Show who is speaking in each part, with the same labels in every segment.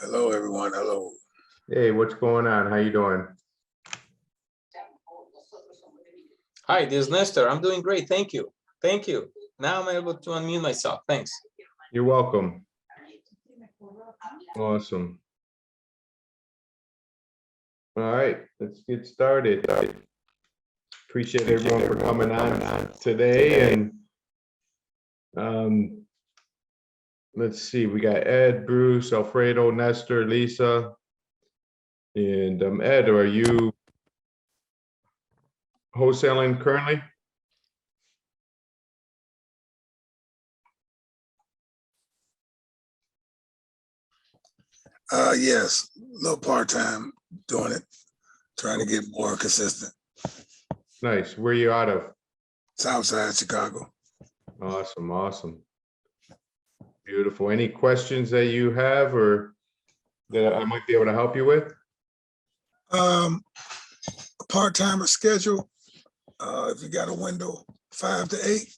Speaker 1: Hello, everyone. Hello.
Speaker 2: Hey, what's going on? How you doing?
Speaker 3: Hi, this is Nestor. I'm doing great. Thank you. Thank you. Now I'm able to unmute myself. Thanks.
Speaker 2: You're welcome. Awesome. All right, let's get started. Appreciate everyone for coming on today. And let's see, we got Ed, Bruce, Alfredo, Nestor, Lisa. And Ed, are you wholesaling currently?
Speaker 1: Yes, a little part-time doing it, trying to get more consistent.
Speaker 2: Nice. Where are you out of?
Speaker 1: Southside Chicago.
Speaker 2: Awesome, awesome. Beautiful. Any questions that you have or that I might be able to help you with?
Speaker 1: A part-timer schedule, if you got a window 5 to 8,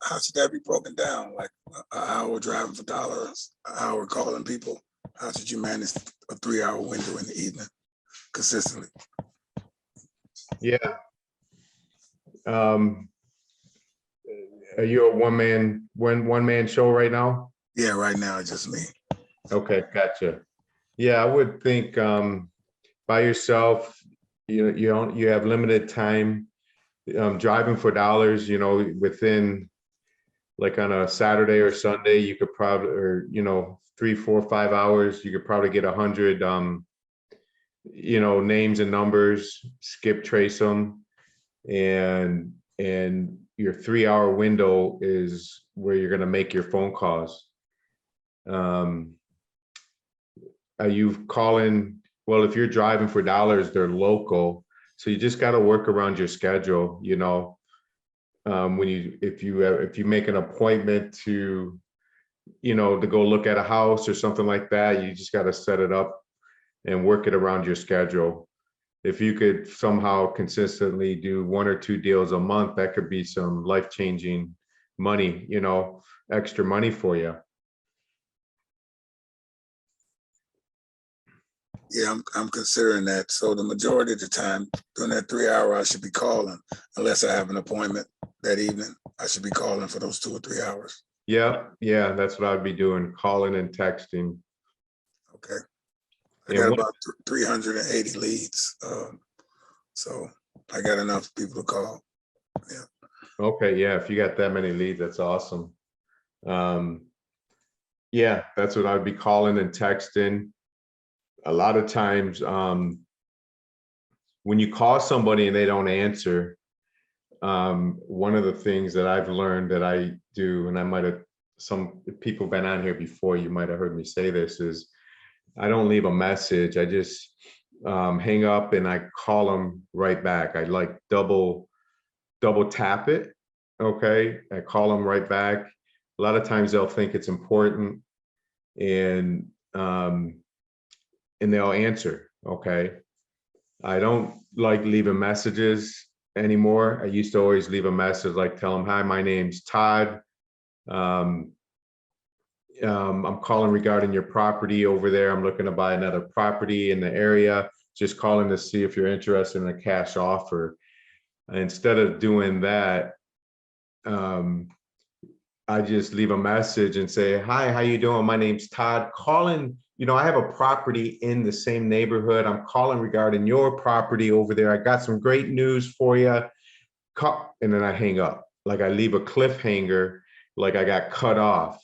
Speaker 1: how should that be broken down? Like an hour driving for dollars, an hour calling people. How should you manage a 3-hour window in the evening consistently?
Speaker 2: Yeah. Are you a one-man show right now?
Speaker 1: Yeah, right now it's just me.
Speaker 2: Okay, gotcha. Yeah, I would think by yourself, you have limited time. Driving for dollars, within like on a Saturday or Sunday, you could probably, or 3, 4, 5 hours, you could probably get 100 names and numbers, skip trace them, and your 3-hour window is where you're going to make your phone calls. Are you calling? Well, if you're driving for dollars, they're local, so you just got to work around your schedule. If you make an appointment to go look at a house or something like that, you just got to set it up and work it around your schedule. If you could somehow consistently do 1 or 2 deals a month, that could be some life-changing money, extra money for you.
Speaker 1: Yeah, I'm considering that. So the majority of the time during that 3 hour, I should be calling, unless I have an appointment that evening. I should be calling for those 2 or 3 hours.
Speaker 2: Yeah, that's what I'd be doing, calling and texting.
Speaker 1: Okay. I got about 380 leads. So I got enough people to call. Yeah.
Speaker 2: Okay, yeah, if you got that many leads, that's awesome. Yeah, that's what I'd be calling and texting. A lot of times, when you call somebody and they don't answer, one of the things that I've learned that I do, and I might have, some people been on here before, you might have heard me say this, is I don't leave a message. I just hang up and I call them right back. I like double tap it. Okay, I call them right back. A lot of times they'll think it's important, and they'll answer. Okay, I don't like leaving messages anymore. I used to always leave a message, like tell them, hi, my name's Todd. I'm calling regarding your property over there. I'm looking to buy another property in the area. Just calling to see if you're interested in a cash offer. Instead of doing that, I just leave a message and say, hi, how you doing? My name's Todd. Calling, I have a property in the same neighborhood. I'm calling regarding your property over there. I got some great news for you. And then I hang up. Like I leave a cliffhanger, like I got cut off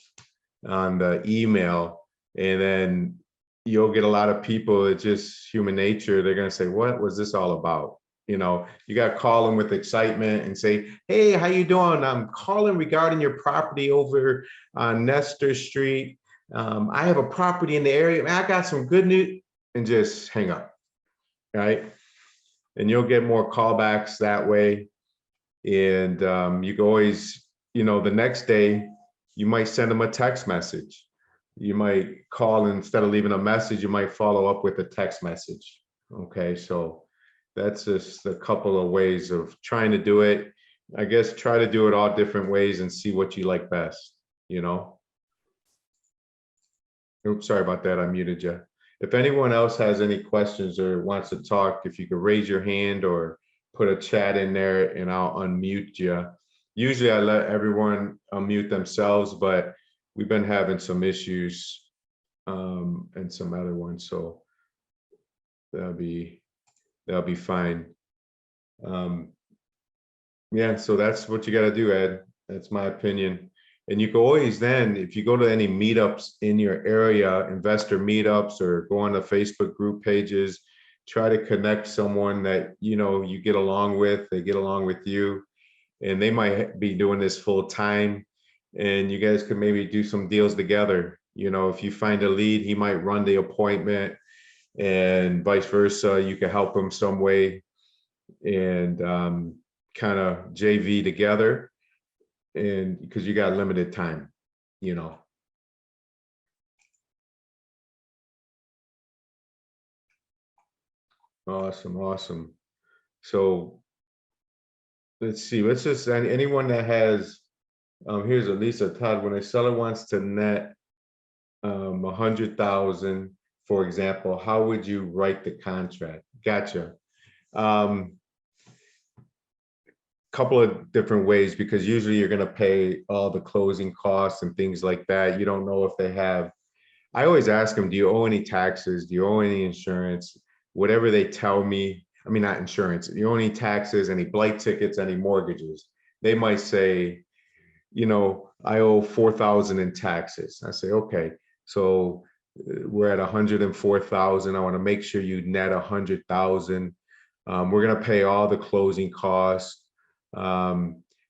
Speaker 2: on the email. And then you'll get a lot of people, it's just human nature. They're going to say, what was this all about? You got to call them with excitement and say, hey, how you doing? I'm calling regarding your property over on Nestor Street. I have a property in the area. Man, I got some good news. And just hang up, right? And you'll get more callbacks that way. And you can always, the next day, you might send them a text message. You might call, and instead of leaving a message, you might follow up with a text message. Okay, so that's just a couple of ways of trying to do it. I guess try to do it all different ways and see what you like best, Oops, sorry about that. I muted you. If anyone else has any questions or wants to talk, if you could raise your hand or put a chat in there and I'll unmute you. Usually I let everyone unmute themselves, but we've been having some issues and some other ones, so that'll be fine. Yeah, so that's what you got to do, Ed. That's my opinion. And you can always then, if you go to any meetups in your area, investor meetups, or go on the Facebook group pages, try to connect someone that you get along with, they get along with you, and they might be doing this full time, and you guys could maybe do some deals together. If you find a lead, he might run the appointment, and vice versa. You can help him some way, and kind of JV together. And because you got limited time, Awesome. So let's see, let's just, anyone that has, here's Elisa. Todd, when a seller wants to net 100,000, for example, how would you write the contract? Gotcha. Couple of different ways, because usually you're going to pay all the closing costs and things like that. You don't know if they have. I always ask them, do you owe any taxes? Do you owe any insurance? Whatever they tell me, I mean, not insurance. Do you owe any taxes, any blight tickets, any mortgages? They might say, I owe 4,000 in taxes. I say, okay, so we're at 104,000. I want to make sure you net 100,000. We're going to pay all the closing costs.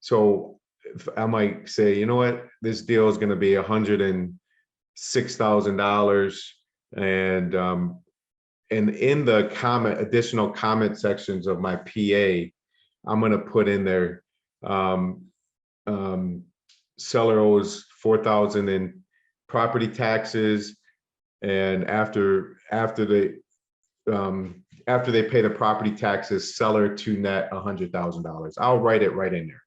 Speaker 2: So I might say, you know what, this deal is going to be $106,000, and in the additional comment sections of my PA, I'm going to put in there, seller owes 4,000 in property taxes, and after they pay the property taxes, seller to net $100,000. I'll write it right in there.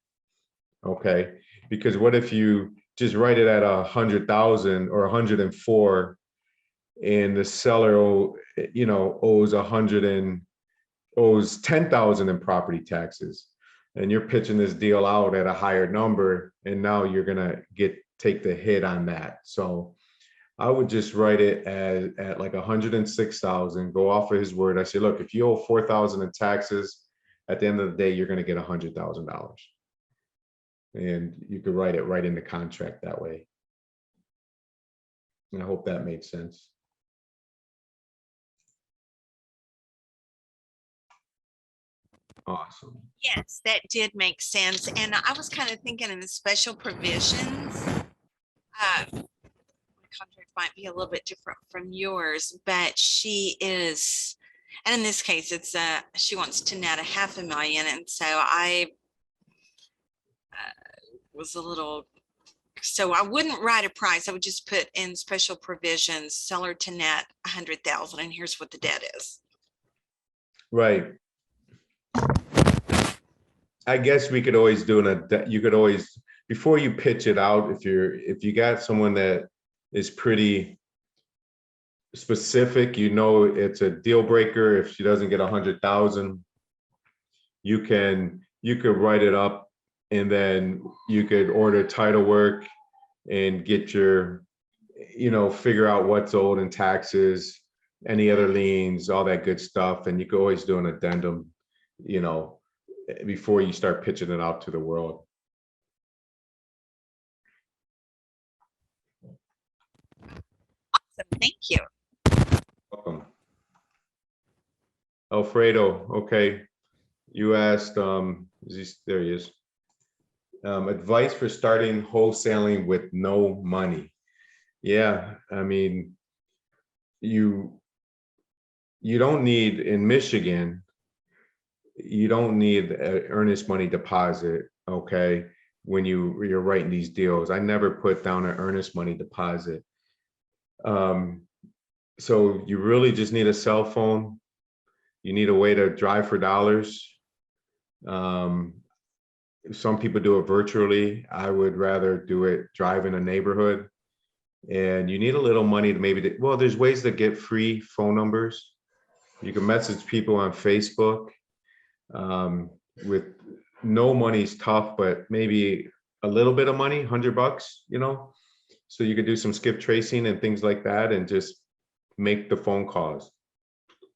Speaker 2: Okay, because what if you just write it at 100,000 or 104, and the seller owes 10,000 in property taxes, and you're pitching this deal out at a higher number, and now you're gonna take the hit on that. So I would just write it at like 106,000, go off of his word. I say, look, if you owe 4,000 in taxes, at the end of the day, you're going to get $100,000. And you could write it right in the contract that way. And I hope that made sense. Awesome.
Speaker 4: Yes, that did make sense. And I was kind of thinking in the special provisions, my contract might be a little bit different from yours, but she is, and in this case, it's she wants to net $500,000. And so I was a little, so I wouldn't write a price. I would just put in special provisions, seller to net 100,000, and here's what the debt is.
Speaker 2: Right. I guess we could always do you could always, before you pitch it out, if you got someone that is pretty specific, it's a deal breaker if she doesn't get 100,000, you could write it up, and then you could order title work and get your, figure out what's owed in taxes, any other liens, all that good stuff. And you could always do an addendum, before you start pitching it out to the world.
Speaker 4: Awesome, thank you.
Speaker 2: Welcome. Alfredo, okay. You asked, there he is. Advice for starting wholesaling with no money. Yeah, I mean, you don't need, in Michigan, you don't need an earnest money deposit, okay, when you're writing these deals. I never put down an earnest money deposit. So you really just need a cell phone. You need a way to drive for dollars. Some people do it virtually. I would rather do it drive in a neighborhood. and you need a little money to maybe, well, there's ways to get free phone numbers. You can message people on Facebook. With no money's tough, but maybe a little bit of money, $100, you know? So you could do some skip tracing and things like that and just make the phone calls.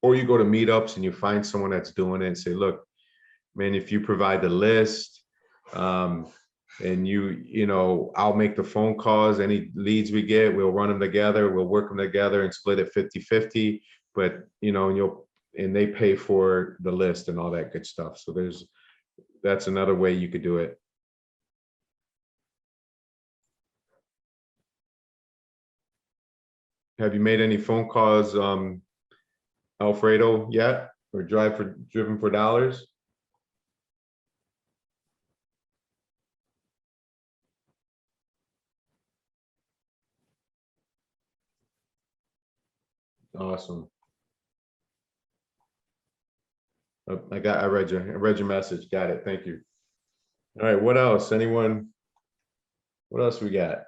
Speaker 2: Or you go to meetups and you find someone that's doing it and say, look, man, if you provide the list, and you know, I'll make the phone calls, any leads we get, we'll run them together, we'll work them together and split it 50-50, but you know, and they pay for the list and all that good stuff. So that's another way you could do it. Have you made any phone calls, Alfredo, yet, or driven for dollars? Awesome. Oh, I read your message. Got it. Thank you. All right. What else? Anyone? What else we got?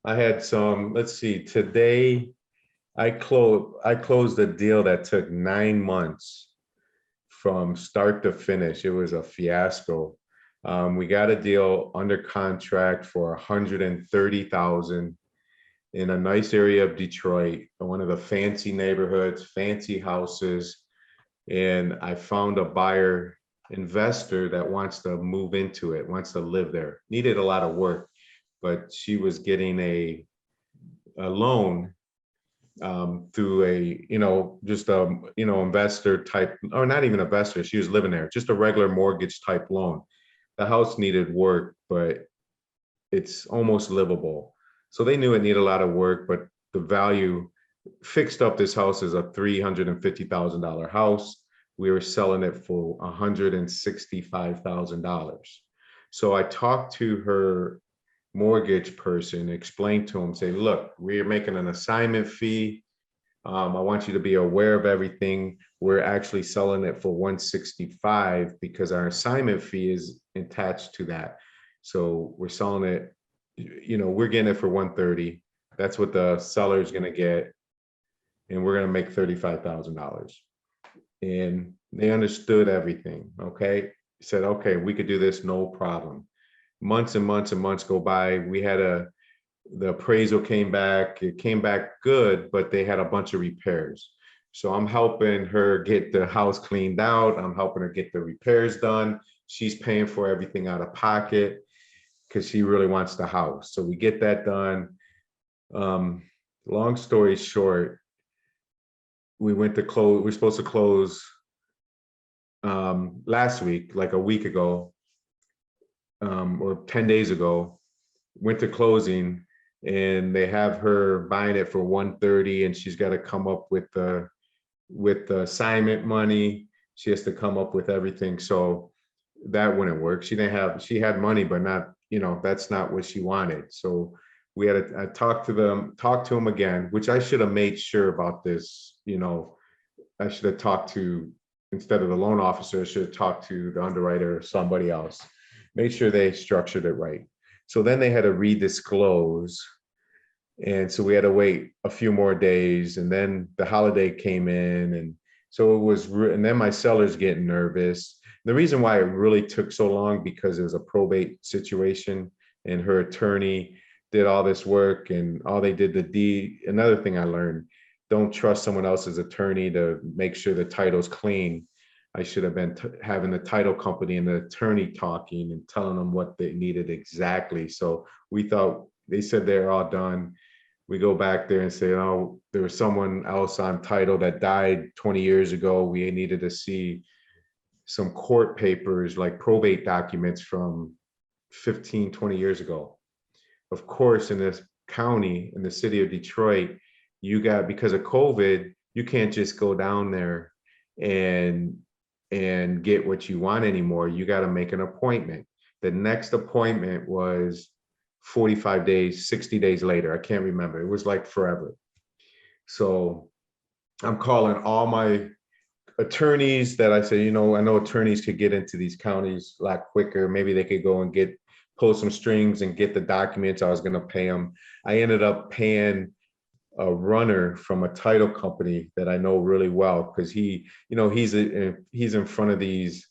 Speaker 2: I had some. Let's see. Today, I closed a deal that took 9 months from start to finish. It was a fiasco. We got a deal under contract for 130,000 in a nice area of Detroit, one of the fancy neighborhoods, fancy houses. And I found a buyer investor that wants to move into it, wants to live there. Needed a lot of work, but she was getting a loan through a, you know, just a, you know, investor type, or not even investor, she was living there, just a regular mortgage type loan. The house needed work, but it's almost livable. So they knew it needed a lot of work, but the value fixed up this house is a $350,000 house. We were selling it for $165,000. So I talked to her mortgage person, explained to him, say, look, we're making an assignment fee. I want you to be aware of everything. We're actually selling it for 165 because our assignment fee is attached to that. So we're selling it, you know, we're getting it for 130. That's what the seller is going to get. And we're going to make $35,000. And they understood everything. Okay. Said, okay, we could do this. No problem. Months and months and months go by. We had the appraisal came back. It came back good, but they had a bunch of repairs. So I'm helping her get the house cleaned out. I'm helping her get the repairs done. She's paying for everything out of pocket because she really wants the house. So we get that done. Long story short, we went to close. We're supposed to close last week, like a week ago, or 10 days ago. Went to closing, and they have her buying it for 130, and she's got to come up with the assignment money. She has to come up with everything. So that wouldn't work. She had money, but not, you know, that's not what she wanted. So we had to talk to them again, which I should have made sure about this. You know, I should have talked to, instead of the loan officer, I should have talked to the underwriter or somebody else, made sure they structured it right. So then they had to redisclose. And so we had to wait a few more days, and then the holiday came in. And so it was, and then my seller's getting nervous. The reason why it really took so long, because it was a probate situation and her attorney did all this work, and all they did, the deed. Another thing I learned, don't trust someone else's attorney to make sure the title's clean. I should have been having the title company and the attorney talking and telling them what they needed exactly. So we thought, they said they're all done. We go back there and say, oh, there was someone else on title that died 20 years ago. We needed to see some court papers, like probate documents from 15, 20 years ago. Of course, in this county, in the city of Detroit, because of COVID, you can't just go down there and get what you want anymore. You got to make an appointment. The next appointment was 45 days, 60 days later. I can't remember. It was like forever. So I'm calling all my attorneys that I say, you know, I know attorneys could get into these counties a lot quicker. Maybe they could go and get pull some strings and get the documents. I was going to pay him. I ended up paying a runner from a title company that I know really well, because he, you know, he's in front of these,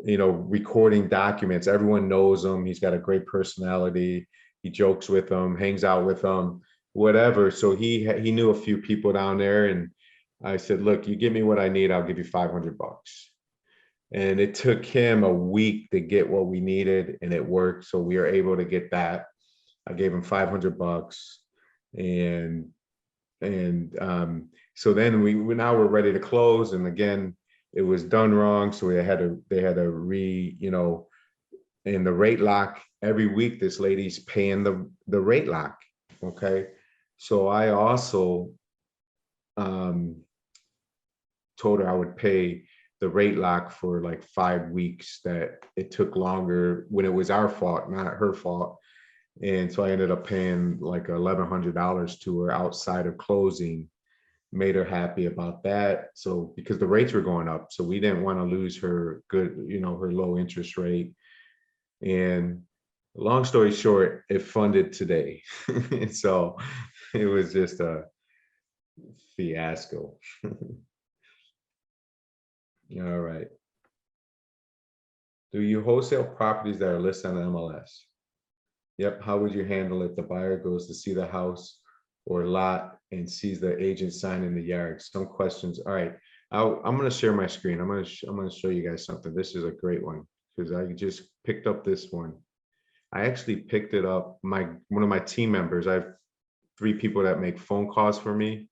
Speaker 2: you know, recording documents. Everyone knows him. He's got a great personality. He jokes with them, hangs out with them, whatever. So he knew a few people down there, and I said, look, you give me what I need, I'll give you $500. And it took him a week to get what we needed, and it worked. So we were able to get that. I gave him $500, and so then now we're ready to close. And again, it was done wrong. So they had to you know, in the rate lock every week, this lady's paying the rate lock. Okay. So I also told her I would pay the rate lock for like 5 weeks, that it took longer when it was our fault, not her fault. And so I ended up paying like $1,100 to her outside of closing, made her happy about that. So because the rates were going up, so we didn't want to lose her good, you know, her low interest rate. And long story short, it funded today. So it was just a fiasco. All right. Do you wholesale properties that are listed on the MLS? Yep. How would you handle it? The buyer goes to see the house or lot and sees the agent sign in the yard. Some questions. All right. I'm going to share my screen. I'm going to show you guys something. This is a great one, because I just picked up this one. I actually picked it up. One of my team members, I have 3 people that make phone calls for me,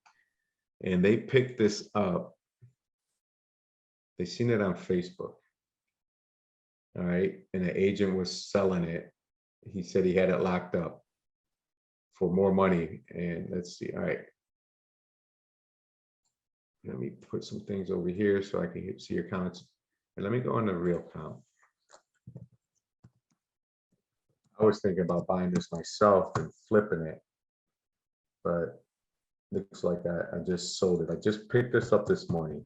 Speaker 2: and they picked this up. They seen it on Facebook. All right. And the agent was selling it. He said he had it locked up for more money. And let's see. All right. Let me put some things over here so I can see your comments. And let me go on the real count. I was thinking about buying this myself and flipping it, but looks like I just sold it. I just picked this up this morning.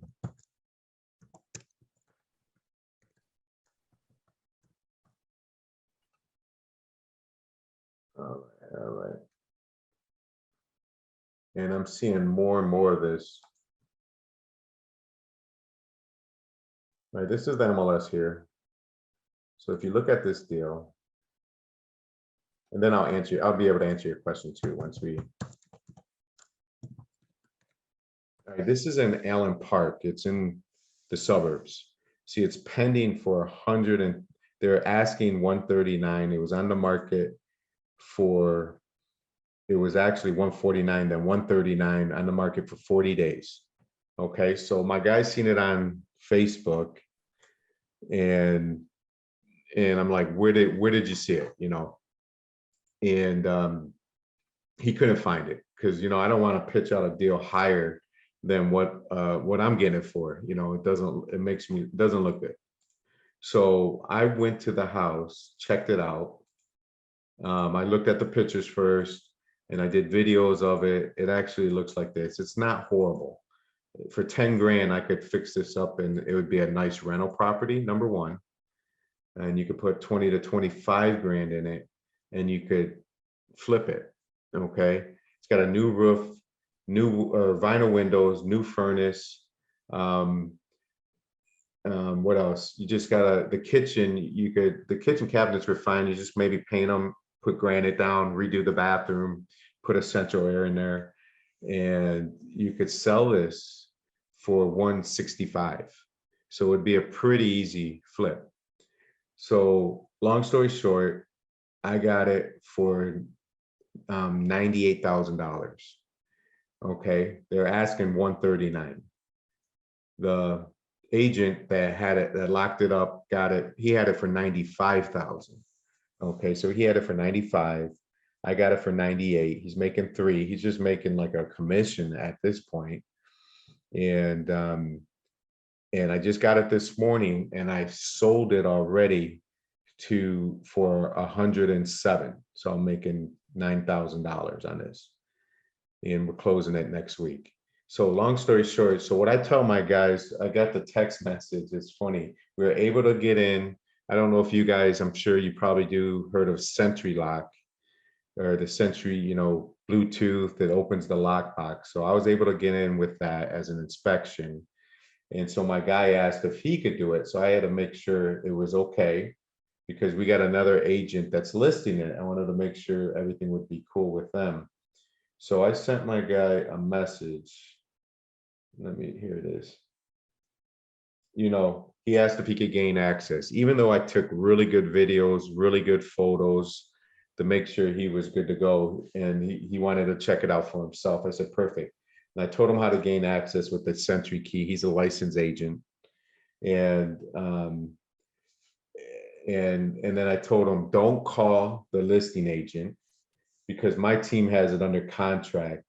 Speaker 2: All right. And I'm seeing more and more of this. All right, this is the MLS here. So if you look at this deal, and then I'll be able to answer your question too once we. All right, this is in Allen Park. It's in the suburbs. See, it's pending for 100, and they're asking 139. It was on the market for, it was actually 149, then 139 on the market for 40 days. Okay, so my guy's seen it on Facebook, and I'm like, where did you see it? You know, and he couldn't find it, because, you know, I don't want to pitch out a deal higher than what I'm getting it for. You know, it doesn't look good. So I went to the house, checked it out. I looked at the pictures first, and I did videos of it. It actually looks like this. It's not horrible. For 10 grand, I could fix this up, and it would be a nice rental property, number one. And you could put 20 to 25 grand in it, and you could flip it. Okay. It's got a new roof, new vinyl windows, new furnace. What else? You just got the kitchen. The kitchen cabinets were fine. You just maybe paint them, put granite down, redo the bathroom, put a central air in there, and you could sell this for 165. So it would be a pretty easy flip. So long story short, I got it for $98,000. Okay, they're asking 139. The agent that had it, that locked it up, got it. He had it for 95,000. Okay, so he had it for 95. I got it for 98. He's making 3. He's just making like a commission at this point. And I just got it this morning, and I sold it already for 107. So I'm making $9,000 on this, and we're closing it next week. So long story short, so what I tell my guys, I got the text message. It's funny. We were able to get in I don't know if you guys, I'm sure you probably do, heard of Sentry Lock or the Sentry, you know, Bluetooth that opens the lockbox. So I was able to get in with that as an inspection. And so my guy asked if he could do it. So I had to make sure it was okay because we got another agent that's listing it. I wanted to make sure everything would be cool with them. So I sent my guy a message. Let me, here it is. You know, he asked if he could gain access, even though I took really good videos, really good photos to make sure he was good to go. And he wanted to check it out for himself. I said, perfect. And I told him how to gain access with the Sentry key. He's a licensed agent. And then I told him, don't call the listing agent because my team has it under contract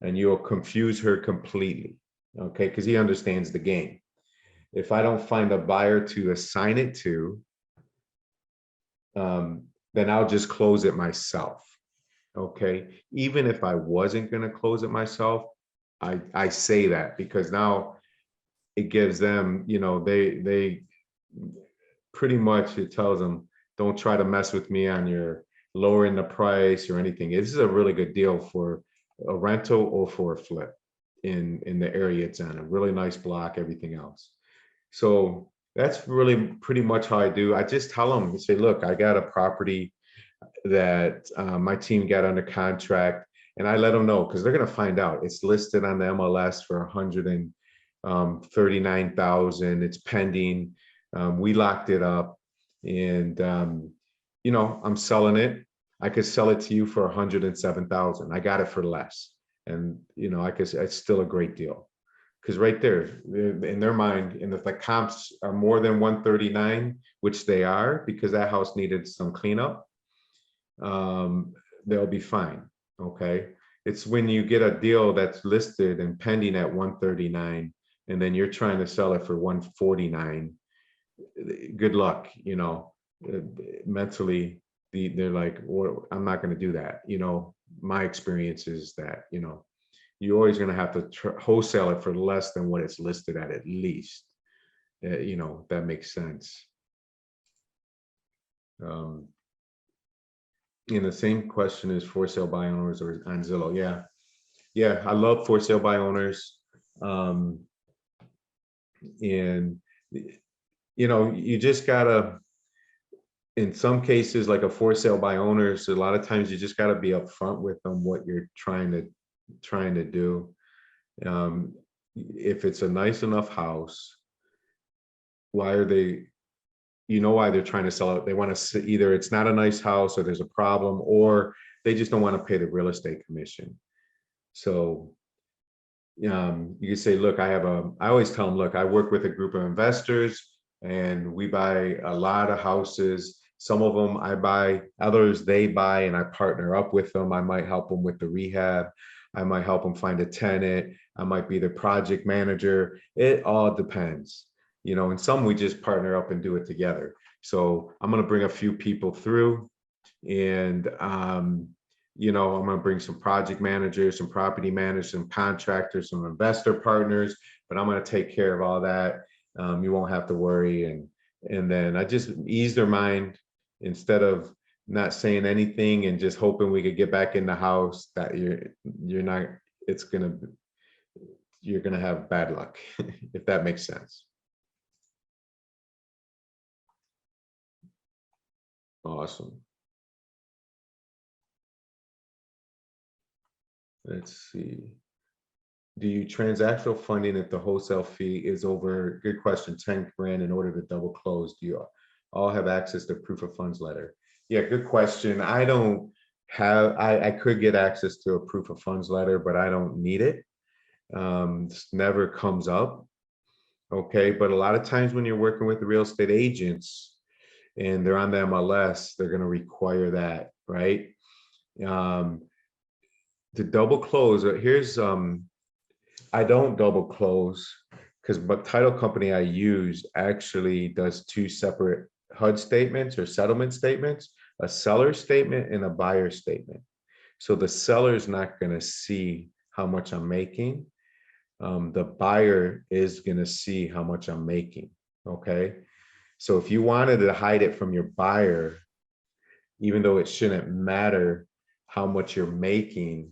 Speaker 2: and you'll confuse her completely. Okay, because he understands the game. If I don't find a buyer to assign it to, then I'll just close it myself. Okay, even if I wasn't going to close it myself, I say that because now it gives them, you know, they pretty much, it tells them, don't try to mess with me on your lowering the price or anything. This is a really good deal for a rental or for a flip in the area it's in. A really nice block, everything else. So that's really pretty much how I do. I just tell them, say, look, I got a property that my team got under contract, and I let them know because they're going to find out. It's listed on the MLS for 139,000. It's pending. We locked it up, and you know, I'm selling it. I could sell it to you for 107,000. I got it for less, and you know, it's still a great deal. Because right there, in their mind, and if the comps are more than 139, which they are, because that house needed some cleanup, they'll be fine. Okay. It's when you get a deal that's listed and pending at 139, and then you're trying to sell it for 149. Good luck, you know, mentally, they're like, well, I'm not going to do that. You know, my experience is that, you know, you're always going to have to wholesale it for less than what it's listed at least. You know, that makes sense. And the same question is for sale by owners or on Zillow. Yeah. Yeah. I love for sale by owners. And, you know, you just gotta, in some cases, like a for sale by owners, a lot of times you just gotta be upfront with them what you're trying to do. If it's a nice enough house, why are they, you know, why they're trying to sell it? They want to, either it's not a nice house or there's a problem, or they just don't want to pay the real estate commission. So you can say, look, I always tell them, look, I work with a group of investors and we buy a lot of houses. Some of them I buy, others they buy, and I partner up with them. I might help them with the rehab. I might help them find a tenant. I might be the project manager. It all depends, you know, and some we just partner up and do it together. So I'm going to bring a few people through, and you know, I'm going to bring some project managers, some property managers, some contractors, some investor partners, but I'm going to take care of all that. You won't have to worry. And then I just ease their mind instead of not saying anything and just hoping we could get back in the house, that you're not, you're going to have bad luck, if that makes sense. Awesome. Let's see. Do you transactional funding if the wholesale fee is over, good question, 10 grand in order to double close? Do you all have access to proof of funds letter? Yeah, good question. I don't have, I could get access to a proof of funds letter, but I don't need it. This never comes up. Okay, but a lot of times when you're working with the real estate agents and they're on the MLS, they're going to require that, right? To double close, here's I don't double close because but title company I use actually does two separate HUD statements or settlement statements, a seller statement and a buyer statement. So the seller's not going to see how much I'm making. The buyer is going to see how much I'm making. Okay. So if you wanted to hide it from your buyer, even though it shouldn't matter how much you're making,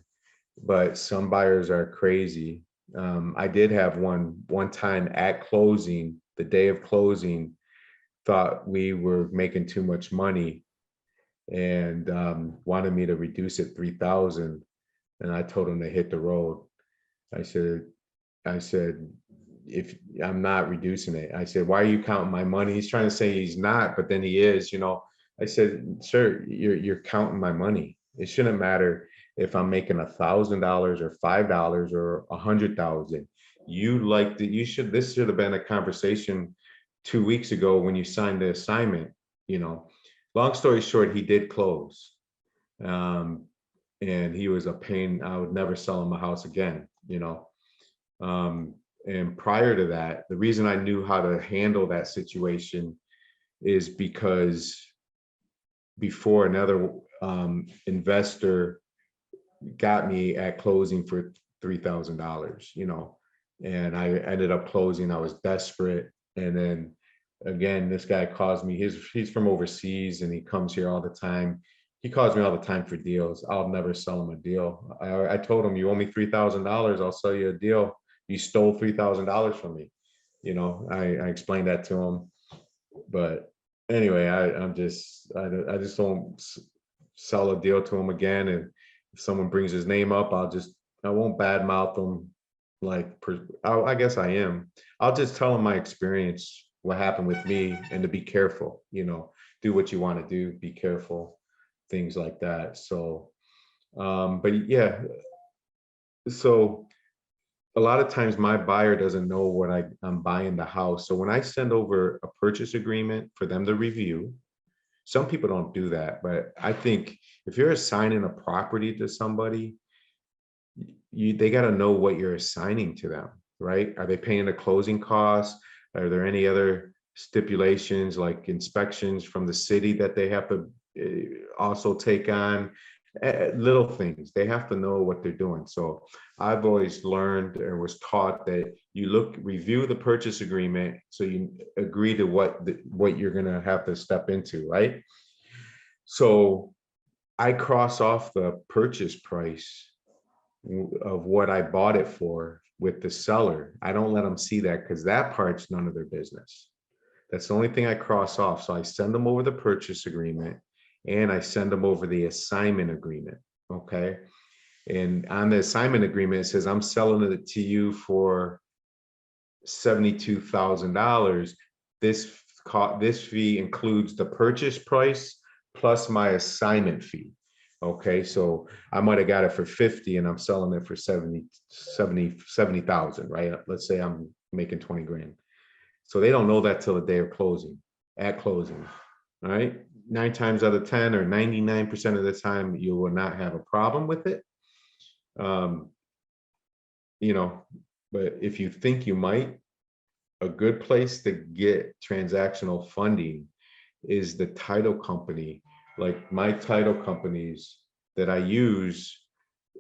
Speaker 2: but some buyers are crazy. I did have one time at closing, the day of closing, thought we were making too much money and wanted me to reduce it 3,000. And I told him to hit the road. I said, if I'm not reducing it, I said, why are you counting my money? He's trying to say he's not, but then he is, you know. I said, sir, you're counting my money. It shouldn't matter if I'm making $1,000 or $5 or 100,000. This should have been a conversation 2 weeks ago when you signed the assignment, you know. Long story short, he did close. And he was a pain. I would never sell him a house again, you know. And prior to that, the reason I knew how to handle that situation is because before another investor got me at closing for $3,000, you know, and I ended up closing. I was desperate. And then again, this guy calls me. He's from overseas and he comes here all the time. He calls me all the time for deals. I'll never sell him a deal. I told him, you owe me $3,000. I'll sell you a deal. You stole $3,000 from me. You know, I explained that to him. But anyway, I just don't sell a deal to him again. And if someone brings his name up, I won't badmouth them. I guess I am. I'll just tell them my experience, what happened with me, and to be careful, you know, do what you want to do, be careful, things like that. So, but yeah, so a lot of times my buyer doesn't know what I'm buying the house. So when I send over a purchase agreement for them to review, some people don't do that, but I think if you're assigning a property to somebody, they got to know what you're assigning to them, right? Are they paying the closing costs? Are there any other stipulations like inspections from the city that they have to also take on? Little things. They have to know what they're doing. So I've always learned or was taught that you review the purchase agreement so you agree to what you're going to have to step into, right? So I cross off the purchase price of what I bought it for with the seller. I don't let them see that because that part's none of their business. That's the only thing I cross off. So I send them over the purchase agreement and I send them over the assignment agreement. Okay. And on the assignment agreement, it says, I'm selling it to you for $72,000. This fee includes the purchase price plus my assignment fee. Okay, so I might have got it for 50 and I'm selling it for 70,000, right? Let's say I'm making 20 grand. So they don't know that till the day of closing, at closing, all right? 9 times out of 10 or 99% of the time, you will not have a problem with it. You know, but if you think you might, a good place to get transactional funding is the title company. Like my title companies that I use,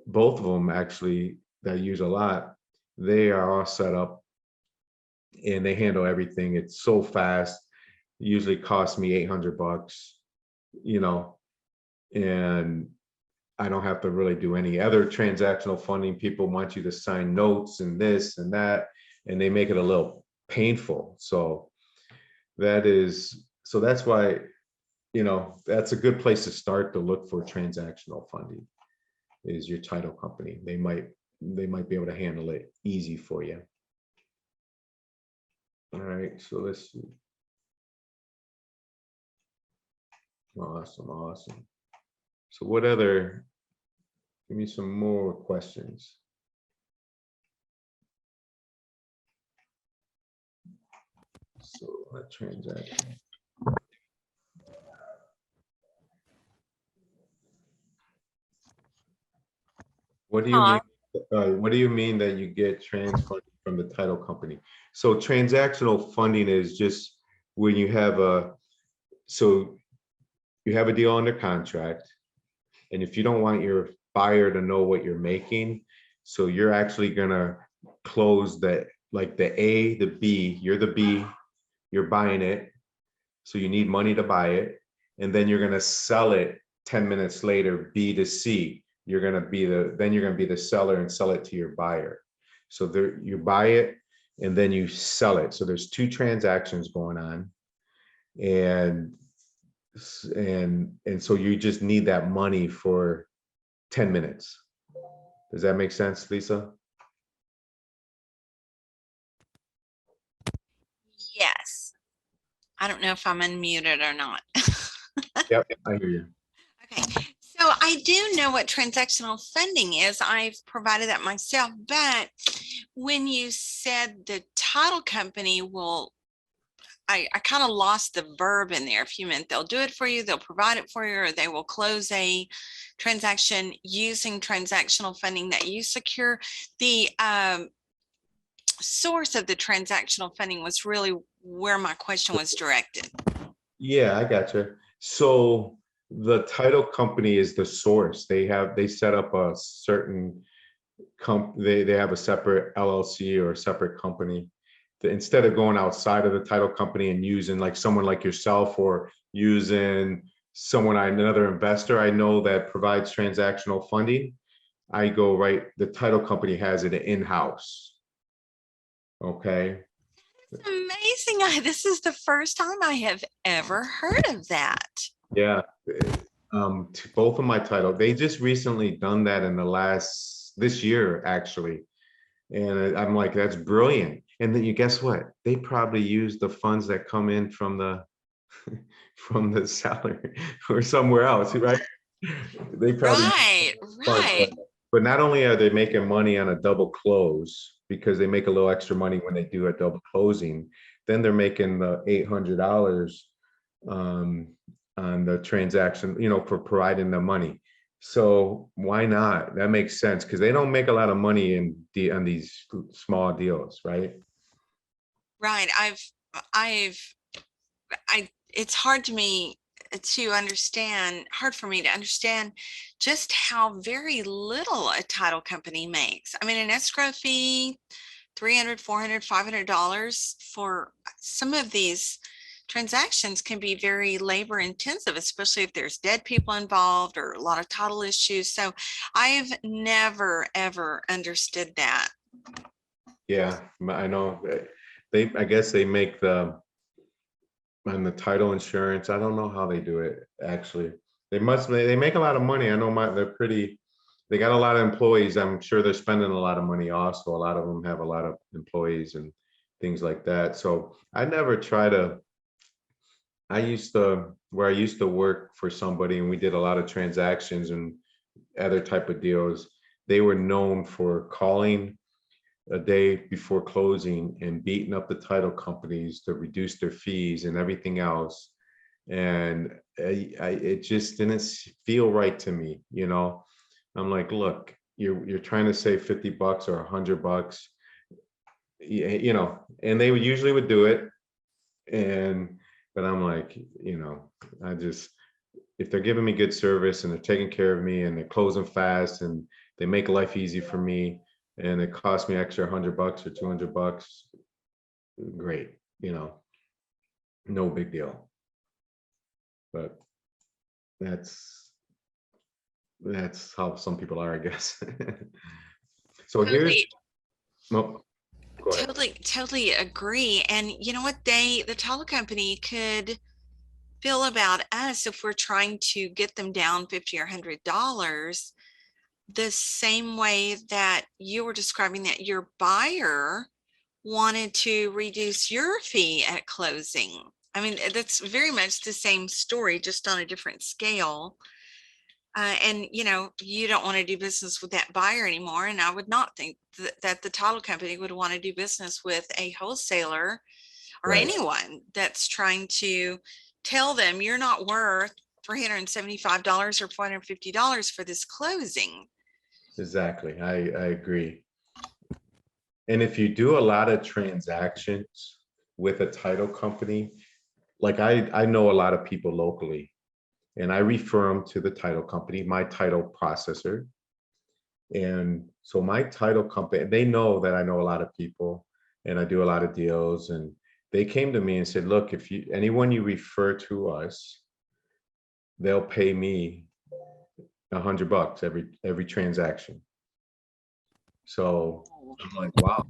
Speaker 2: both of them actually that I use a lot, they are all set up and they handle everything. It's so fast. It usually costs me $800, you know, and I don't have to really do any other transactional funding. People want you to sign notes and this and that, and they make it a little painful. So that's why, you know, that's a good place to start to look for transactional funding is your title company. They might be able to handle it easy for you. All right, so let's see. Awesome. So what other, give me some more questions. So a transaction. What do you mean? What do you mean that you get funding from the title company? So transactional funding is just when you have a deal under contract, and if you don't want your buyer to know what you're making, so you're actually gonna close like the A, the B, you're the B, you're buying it, So you need money to buy it, and then you're going to sell it 10 minutes later, B to C. You're going to be the seller and sell it to your buyer. So there, you buy it and then you sell it. So there's two transactions going on. And so you just need that money for 10 minutes. Does that make sense, Lisa?
Speaker 4: Yes. I don't know if I'm unmuted or not.
Speaker 2: Yep, I hear you.
Speaker 4: Okay, so I do know what transactional funding is. I've provided that myself, but when you said the title company will, I kind of lost the verb in there. If you meant they'll do it for you, they'll provide it for you, or they will close a transaction using transactional funding that you secure. The source of the transactional funding was really where my question was directed.
Speaker 2: Yeah, I gotcha. So the title company is the source. They set up a certain they have a separate LLC or a separate company. Instead of going outside of the title company and using like someone like yourself or using another investor I know that provides transactional funding, I go right, the title company has it in-house. Okay.
Speaker 4: It's amazing. This is the first time I have ever heard of that.
Speaker 2: Yeah. Both of my title, they just recently done that in this year, actually. And I'm like, that's brilliant. And then you guess what? They probably use the funds that come in from the from the seller or somewhere else, right? They probably
Speaker 4: Right.
Speaker 2: But not only are they making money on a double close, because they make a little extra money when they do a double closing, then they're making the $800 on the transaction, for providing the money. So why not? That makes sense, because they don't make a lot of money on these small deals, right?
Speaker 4: Right. It's hard for me to understand just how very little a title company makes. I mean, an escrow fee, $300, $400, $500 for some of these transactions can be very labor intensive, especially if there's dead people involved or a lot of title issues. So I've never, ever understood that.
Speaker 2: Yeah, I know. I guess they make on the title insurance. I don't know how they do it, actually. They make a lot of money. I know they got a lot of employees. I'm sure they're spending a lot of money also. A lot of them have a lot of employees and things like that. So I never try to, where I used to work for somebody and we did a lot of transactions and other type of deals, they were known for calling a day before closing and beating up the title companies to reduce their fees and everything else. And it just didn't feel right to me. I'm like, look, you're trying to save $50 or $100, and they usually would do it. But I'm like, if they're giving me good service and they're taking care of me and they're closing fast and they make life easy for me, and it costs me extra $100 or $200, great, no big deal. But that's how some people are, I guess. So here's, no, go ahead.
Speaker 4: Totally agree. And you know what the title company could feel about us if we're trying to get them down $50 or $100, the same way that you were describing that your buyer wanted to reduce your fee at closing. I mean, that's very much the same story, just on a different scale. And you don't want to do business with that buyer anymore. And I would not think that the title company would want to do business with a wholesaler or
Speaker 2: Right.
Speaker 4: anyone that's trying to tell them you're not worth $375 or $450 for this closing.
Speaker 2: Exactly. I agree. And if you do a lot of transactions with a title company, like I know a lot of people locally, and I refer them to the title company, my title processor. And so my title company, they know that I know a lot of people and I do a lot of deals, and they came to me and said, look, if anyone you refer to us, they'll pay me $100 every transaction. So I'm like, wow,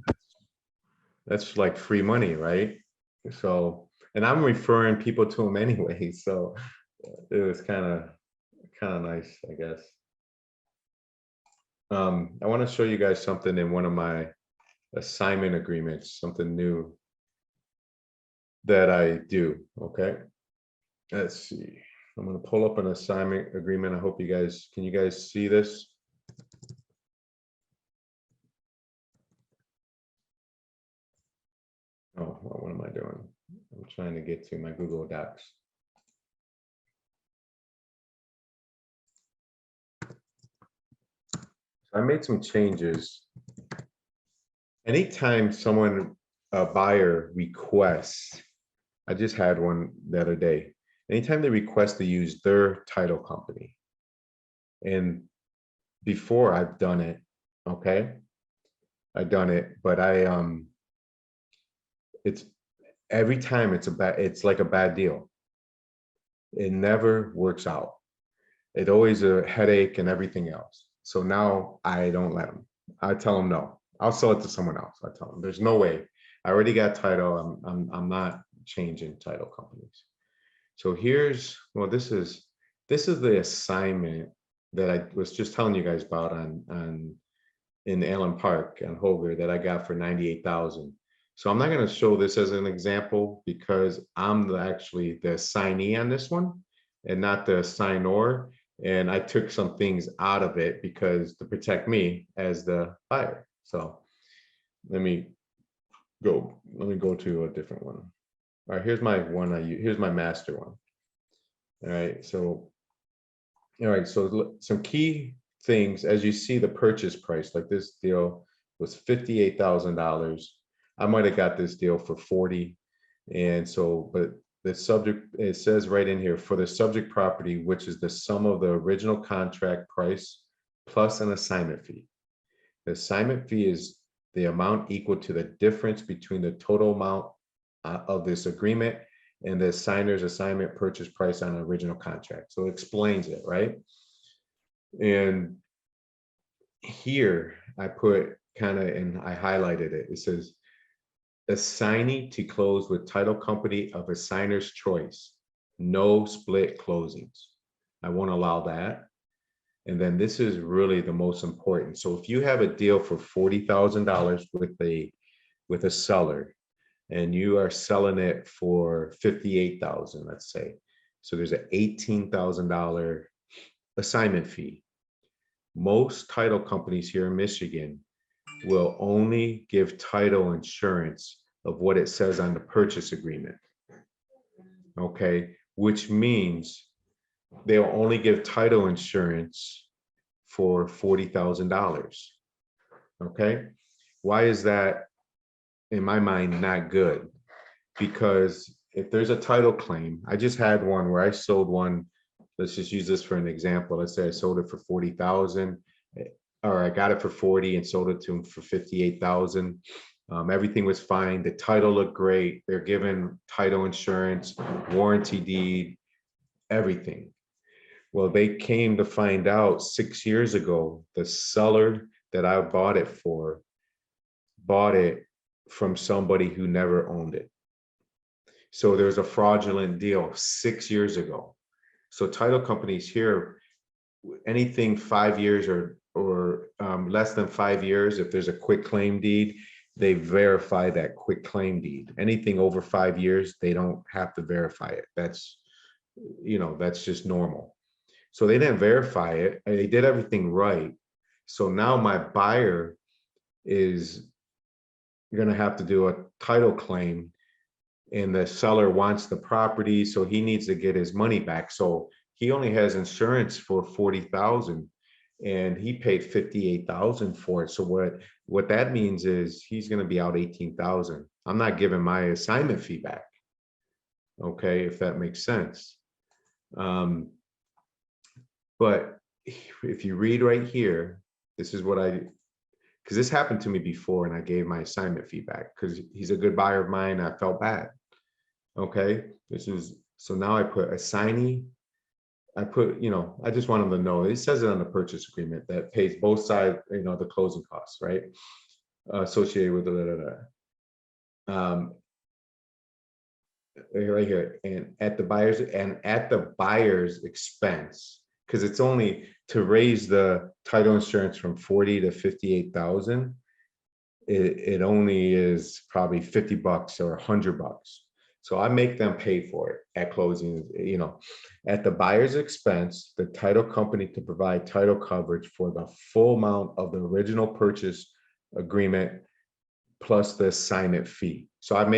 Speaker 2: that's like free money, right? So, and I'm referring people to them anyway. So it was kind of nice, I guess. I want to show you guys something in one of my assignment agreements, something new that I do. Okay. Let's see. I'm going to pull up an assignment agreement. I hope you guys, can you guys see this? Oh, what am I doing? I'm trying to get to my Google Docs. I made some changes. Anytime a buyer requests, I just had one the other day. Anytime they request to use their title company, and before I've done it, okay, I've done it, but it's every time it's like a bad deal. It never works out. It's always a headache and everything else. So now I don't let them. I tell them no. I'll sell it to someone else. I tell them there's no way. I already got title. I'm not changing title companies. So here's, well, this is the assignment that I was just telling you guys about in Allen Park and Hoger that I got for 98,000. So I'm not going to show this as an example because I'm actually the assignee on this one and not the assignor. And I took some things out of it because to protect me as the buyer. So let me go to a different one. All right, here's my one here's my master one. All right, so some key things, as you see the purchase price, like this deal was $58,000. I might have got this deal for 40. And so, but the subject, it says right in here, for the subject property, which is the sum of the original contract price plus an assignment fee. The assignment fee is the amount equal to the difference between the total amount of this agreement and the assigner's assignment purchase price on the original contract. So it explains it, right? And here I put kind of, and I highlighted it. It says, assignee to close with title company of assigner's choice. No split closings. I won't allow that. And then this is really the most important. So if you have a deal for $40,000 with a seller and you are selling it for $58,000, let's say. So there's an $18,000 assignment fee. Most title companies here in Michigan will only give title insurance of what it says on the purchase agreement. Okay, which means they'll only give title insurance for $40,000. Okay, why is that in my mind not good? Because if there's a title claim, I just had one where I sold one. Let's just use this for an example. Let's say I sold it for 40,000, or I got it for 40 and sold it to him for 58,000. Everything was fine. The title looked great. They're given title insurance, warranty deed, everything. Well, they came to find out 6 years ago, the seller that I bought it for bought it from somebody who never owned it. So there's a fraudulent deal 6 years ago. So title companies here, anything 5 years or less than 5 years, if there's a quick claim deed, they verify that quick claim deed. Anything over 5 years, they don't have to verify it. That's, that's just normal. So they didn't verify it. And they did everything right. So now my buyer is going to have to do a title claim, and the seller wants the property, so he needs to get his money back. So he only has insurance for 40,000 and he paid 58,000 for it. So what that means is he's going to be out 18,000. I'm not giving my assignment fee back. Okay, if that makes sense. But if you read right here, this is what because this happened to me before and I gave my assignment feedback because he's a good buyer of mine. I felt bad. Okay, so now I put assignee. I put, I just want them to know, it says it on the purchase agreement that pays both sides, the closing costs, right? Associated with right here, and at the buyer's expense, because it's only to raise the title insurance from 40 to 58,000. It only is probably $50 or $100. So I make them pay for it at closing, at the buyer's expense, the title company to provide title coverage for the full amount of the original purchase agreement plus the assignment fee. So and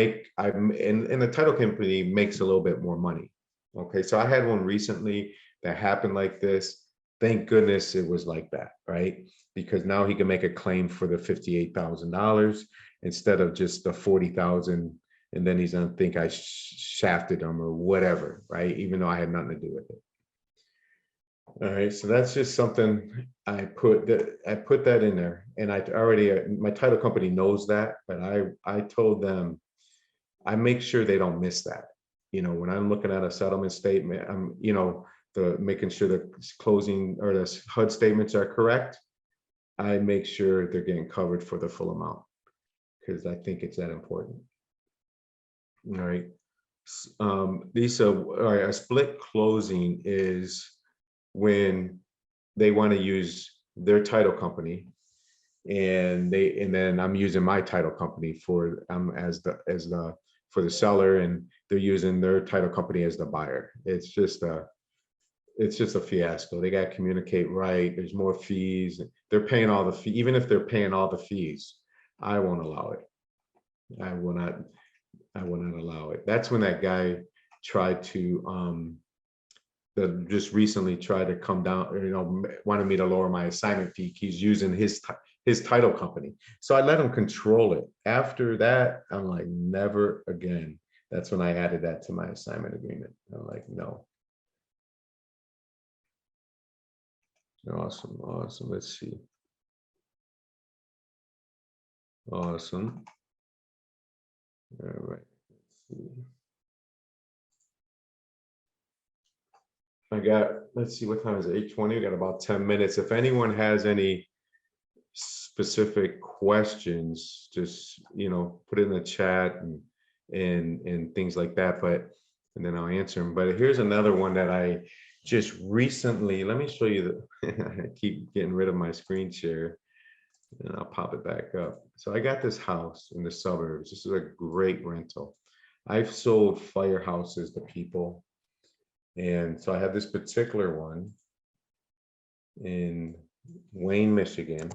Speaker 2: the title company makes a little bit more money. Okay, so I had one recently that happened like this. Thank goodness it was like that, right? Because now he can make a claim for the $58,000 instead of just the 40,000. And then he's gonna think I shafted him or whatever, right? Even though I had nothing to do with it. All right, so that's just something I put that in there, and I already my title company knows that, but I told them I make sure they don't miss that. When I'm looking at a settlement statement, I'm making sure the closing or the HUD statements are correct. I make sure they're getting covered for the full amount because I think it's that important. All right. Lisa, all right, a split closing is when they want to use their title company and then I'm using my title company for for the seller, and they're using their title company as the buyer. It's just a fiasco. They got to communicate right. There's more fees. They're paying all the fee. Even if they're paying all the fees, I won't allow it. I will not allow it. That's when that guy tried to that just recently tried to come down, wanted me to lower my assignment fee. He's using his title company. So I let him control it. After that, I'm like, never again. That's when I added that to my assignment agreement. I'm like, no. Awesome. Let's see. Awesome. All right. Let's see. Let's see, what time is it? 8:20. We got about 10 minutes. If anyone has any specific questions, just put it in the chat and things like that. And then I'll answer them. But here's another one that I just recently. Let me show you I keep getting rid of my screen share, and I'll pop it back up. So I got this house in the suburbs. This is a great rental. I've sold firehouses to people. And so I have this particular one in Wayne, Michigan.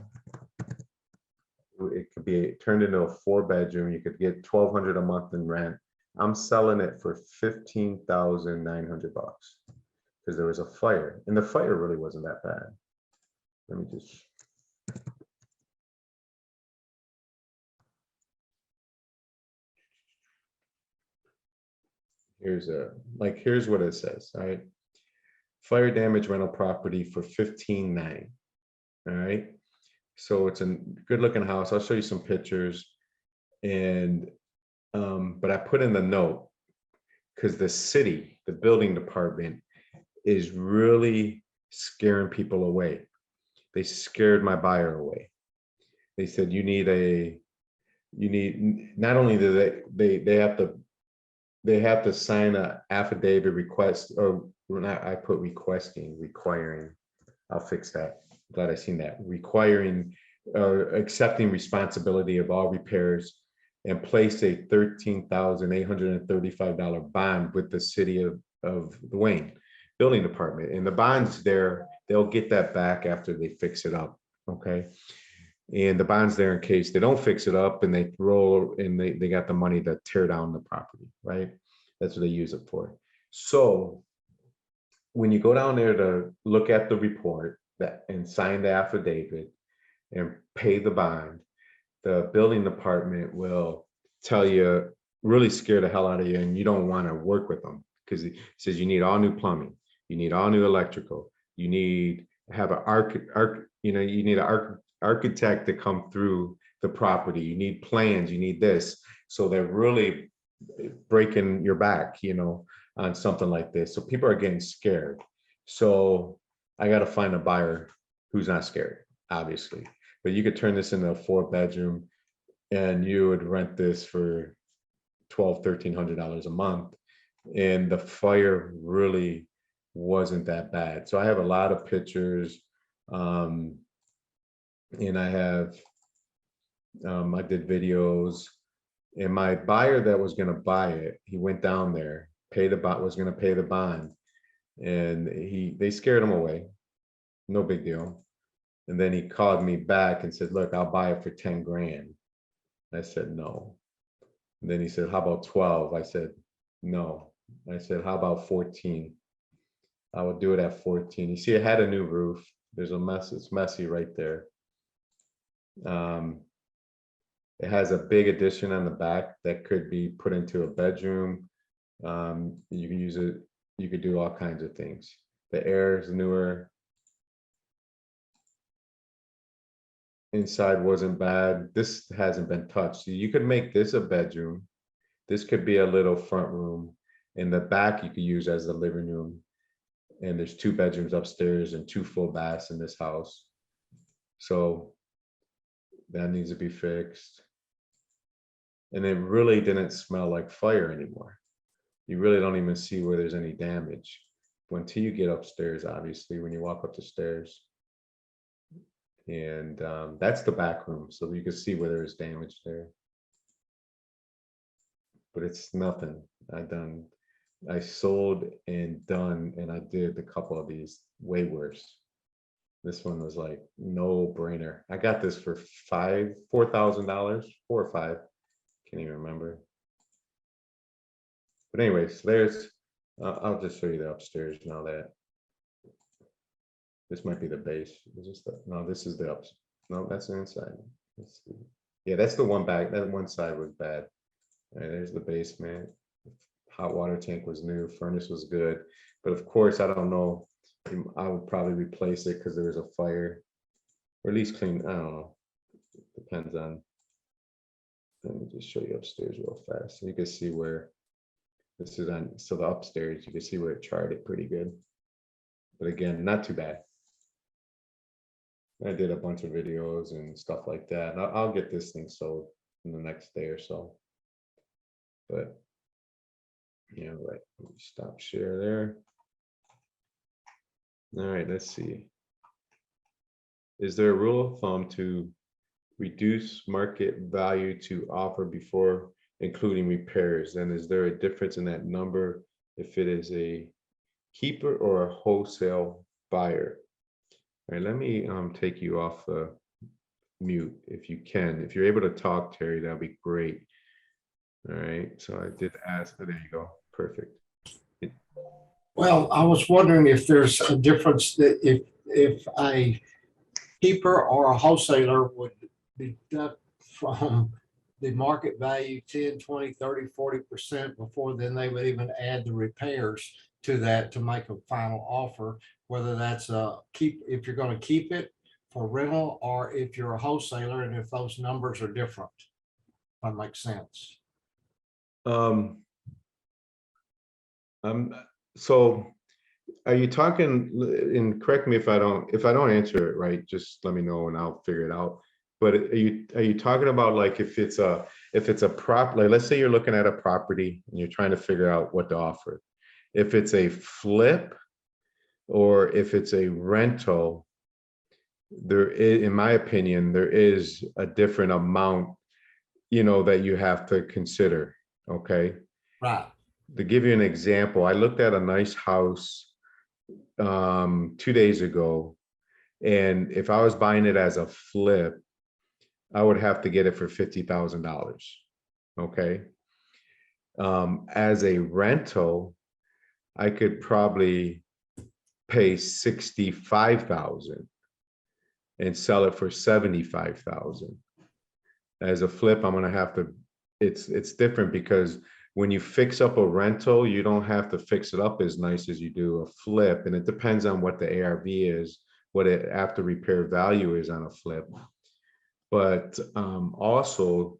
Speaker 2: It could be turned into a 4-bedroom. You could get $1,200 a month in rent. I'm selling it for $15,900 because there was a fire, and the fire really wasn't that bad. Let me just. Here's what it says. All right. Fire damage rental property for $15,900. All right. So it's a good looking house. I'll show you some pictures. And but I put in the note because the city, the building department is really scaring people away. They scared my buyer away. They said not only do they have to sign an affidavit request, or not, I put requiring. I'll fix that. Glad I seen that. Requiring or accepting responsibility of all repairs and place a $13,835 bond with the city of the Wayne building department. And the bond's there, they'll get that back after they fix it up. Okay. And the bond's there in case they don't fix it up and they roll and they got the money to tear down the property, right? That's what they use it for. So when you go down there to look at the report and sign the affidavit and pay the bond, the building department will tell you, really scare the hell out of you, and you don't want to work with them because it says you need all new plumbing, you need all new electrical, you need have an You know, you need an architect to come through the property. You need plans, you need this. So they're really breaking your back, you know, on something like this. So people are getting scared. So I got to find a buyer who's not scared, obviously. But you could turn this into a 4-bedroom and you would rent this for $1,200-1,300 a month. And the fire really wasn't that bad. So I have a lot of pictures. And I have, I did videos, and my buyer that was going to buy it, he went down there, was going to pay the bond, and they scared him away. No big deal. And then he called me back and said, look, I'll buy it for 10 grand. I said, no. And then he said, how about 12? I said, no. I said, how about 14? I would do it at 14. You see, it had a new roof. There's a mess. It's messy right there. It has a big addition on the back that could be put into a bedroom. You can use it. You could do all kinds of things. The air is newer. Inside wasn't bad. This hasn't been touched. So you could make this a bedroom. This could be a little front room. In the back, you could use as the living room. And there's 2 bedrooms upstairs and 2 full baths in this house. So that needs to be fixed. And it really didn't smell like fire anymore. You really don't even see where there's any damage until you get upstairs, obviously, when you walk up the stairs. And that's the back room. So you can see where there's damage there. But it's nothing. I sold and done, and I did a couple of these way worse. This one was like no brainer. I got this for $4,000, 4 or 5. Can't even remember. But anyways, there's, I'll just show you the upstairs now that this might be the base. Is this no, this is the ups. No, that's the inside. Let's see. Yeah, that's the one back. That one side was bad. All right, there's the basement. Hot water tank was new. Furnace was good. But of course, I don't know. I would probably replace it because there was a fire. Or at least clean. I don't know. Depends on. Let me just show you upstairs real fast. So you can see where this is on. So the upstairs, you can see where it charted pretty good. But again, not too bad. I did a bunch of videos and stuff like that. And I'll get this thing sold in the next day or so. But yeah, right. Let me stop share there. All right, let's see. Is there a rule of thumb to reduce market value to offer before including repairs? And is there a difference in that number if it is a keeper or a wholesale buyer? All right, let me take you off the mute if you can. If you're able to talk, Terry, that'd be great. All right, so I did ask. There you go. Perfect.
Speaker 5: Well, I was wondering if there's a difference that if a keeper or a wholesaler would deduct from the market value 10, 20, 30, 40% before then they would even add the repairs to that to make a final offer, whether that's if you're going to keep it for rental or if you're a wholesaler, and if those numbers are different. If that makes sense.
Speaker 2: So are you talking, and correct me if I don't answer it right, just let me know and I'll figure it out. But are you talking about like if it's a prop, like let's say you're looking at a property and you're trying to figure out what to offer. If it's a flip or if it's a rental, there is, in my opinion, there is a different amount, that you have to consider. Okay.
Speaker 5: Right.
Speaker 2: To give you an example, I looked at a nice house 2 days ago, and if I was buying it as a flip, I would have to get it for $50,000. Okay. As a rental, I could probably pay $65,000 and sell it for $75,000. As a flip, I'm gonna have to. It's different because when you fix up a rental, you don't have to fix it up as nice as you do a flip, and it depends on what the ARV is what it after repair value is on a flip. But also,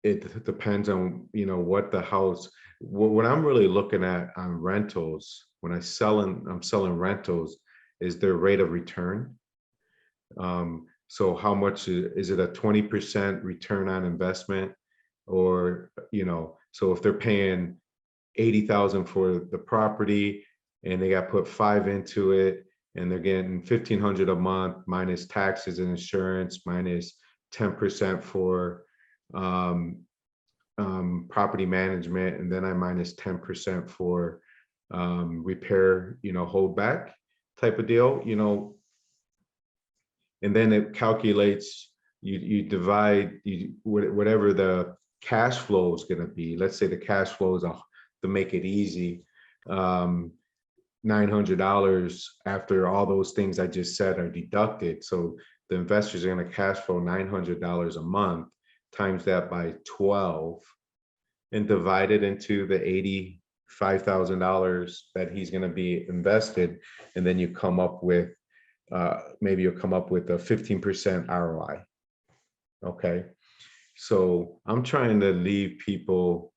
Speaker 2: it depends on, you know, what the house, what I'm really looking at on rentals, when I'm selling rentals, is their rate of return. So how much is it, a 20% return on investment? Or, you know, so if they're paying 80,000 for the property and they got put 5 into it, and they're getting 1,500 a month minus taxes and insurance, minus 10% for property management, and then I minus 10% for repair, you know, holdback type of deal, you know, and then it calculates, you divide whatever the cash flow is going to be. Let's say the cash flow is, to make it easy, $900 after all those things I just said are deducted. So the investors are going to cash flow $900 a month, times that by 12, and divide it into the $85,000 that he's going to be invested. And then you come up with, maybe you'll come up with a 15% ROI. Okay. So I'm trying to leave people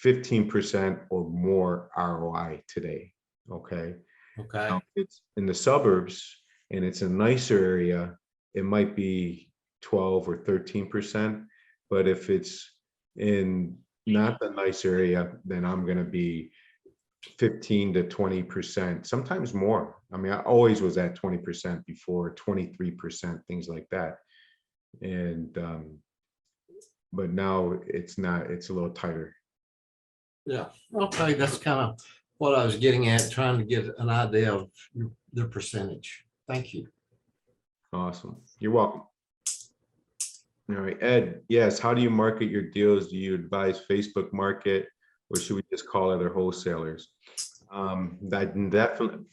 Speaker 2: 15% or more ROI today. Okay.
Speaker 5: Okay.
Speaker 2: Now, if it's in the suburbs and it's a nicer area, it might be 12 or 13%. But if it's in not the nice area, then I'm going to be 15 to 20%, sometimes more. I mean, I always was at 20% before, 23%, things like that. And, but now it's not, it's a little tighter.
Speaker 5: Yeah, okay, that's kind of what I was getting at, trying to get an idea of the percentage. Thank you.
Speaker 2: Awesome. You're welcome. All right, Ed, yes, how do you market your deals? Do you advise Facebook market, or should we just call other wholesalers? That definitely,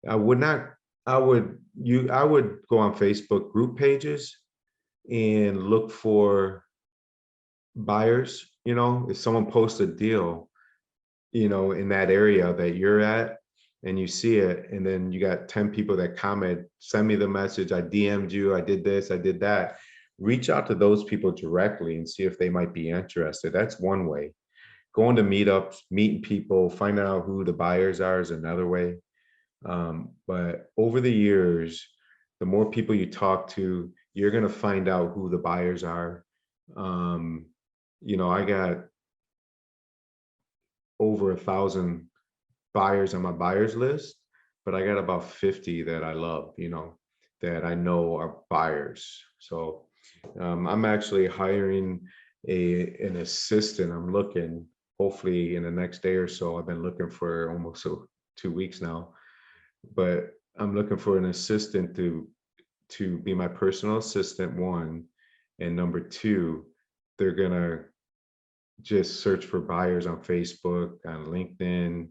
Speaker 2: I would not, I would go on Facebook group pages and look for buyers. You know, if someone posts a deal, you know, in that area that you're at, and you see it, and then you got 10 people that comment, send me the message, I DM'd you, I did this, I did that. Reach out to those people directly and see if they might be interested. That's one way. Going to meetups, meeting people, finding out who the buyers are is another way. But over the years, the more people you talk to, you're going to find out who the buyers are. You know, I got over 1,000 buyers on my buyers list, but I got about 50 that I love, you know, that I know are buyers. So I'm actually hiring an assistant. I'm looking, hopefully in the next day or so. I've been looking for almost 2 weeks now, but I'm looking for an assistant to be my personal assistant, one, and number two, they're gonna just search for buyers on Facebook, on LinkedIn,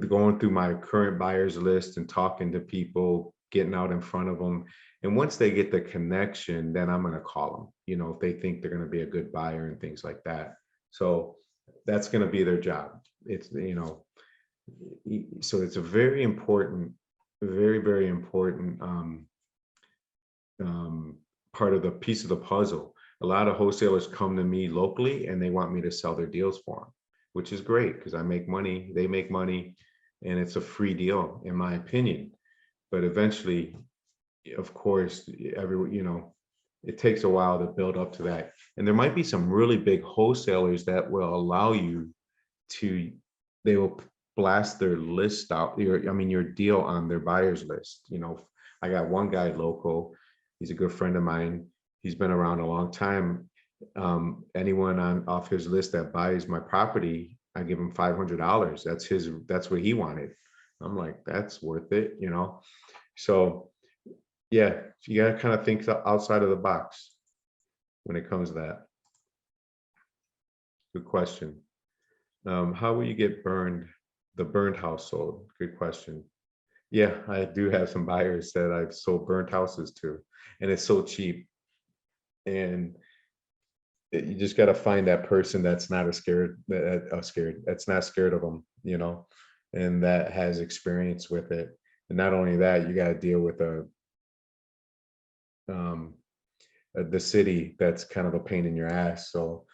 Speaker 2: going through my current buyers list and talking to people, getting out in front of them. And once they get the connection, then I'm going to call them, you know, if they think they're going to be a good buyer and things like that. So that's going to be their job. It's, you know, so it's a very important, very, very important part of the piece of the puzzle. A lot of wholesalers come to me locally and they want me to sell their deals for them, which is great because I make money, they make money, and it's a free deal, in my opinion. But eventually, of course, you know, it takes a while to build up to that. And there might be some really big wholesalers that will allow you to, they will blast their list out, your deal on their buyers list. You know, I got one guy local, he's a good friend of mine. He's been around a long time. Anyone off his list that buys my property, I give him $500. That's what he wanted. I'm like, that's worth it, you know? So yeah, you gotta kind of think outside of the box when it comes to that. Good question. How will you get the burned house sold? Good question. Yeah, I do have some buyers that I've sold burnt houses to, and it's so cheap. And you just got to find that person that's not as scared, that's not scared of them, you know, and that has experience with it. And not only that, you got to deal with the city that's kind of a pain in your ass. So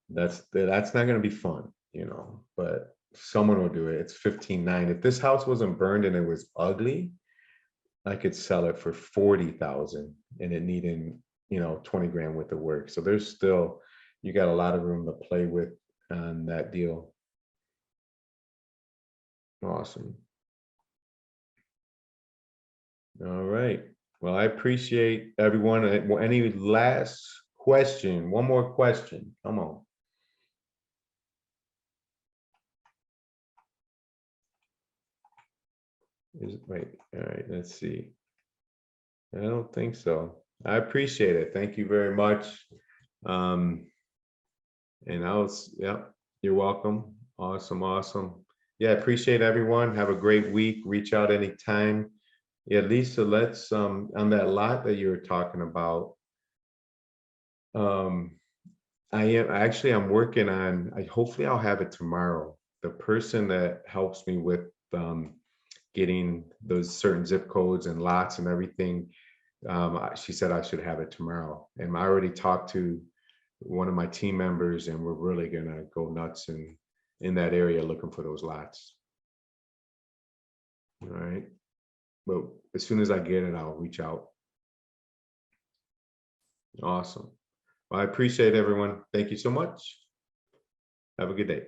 Speaker 2: that's not going to be fun, you know, but someone will do it. It's 15.9. If this house wasn't burned and it was ugly, I could sell it for 40,000 and it needing, you know, 20 grand worth of work. So there's still, you got a lot of room to play with on that deal. Awesome. All right. Well, I appreciate everyone. Any last question? One more question. Come on. Wait, all right, let's see. I don't think so. I appreciate it. Thank you very much. And yeah, you're welcome. Awesome, awesome. Yeah, appreciate everyone. Have a great week. Reach out anytime. Yeah, Lisa, let's on that lot that you were talking about. I'm working on, hopefully I'll have it tomorrow. The person that helps me with getting those certain zip codes and lots and everything, she said I should have it tomorrow. And I already talked to one of my team members, and we're really gonna go nuts in that area looking for those lots. All right, but as soon as I get it, I'll reach out. Awesome. Well, I appreciate everyone. Thank you so much. Have a good day.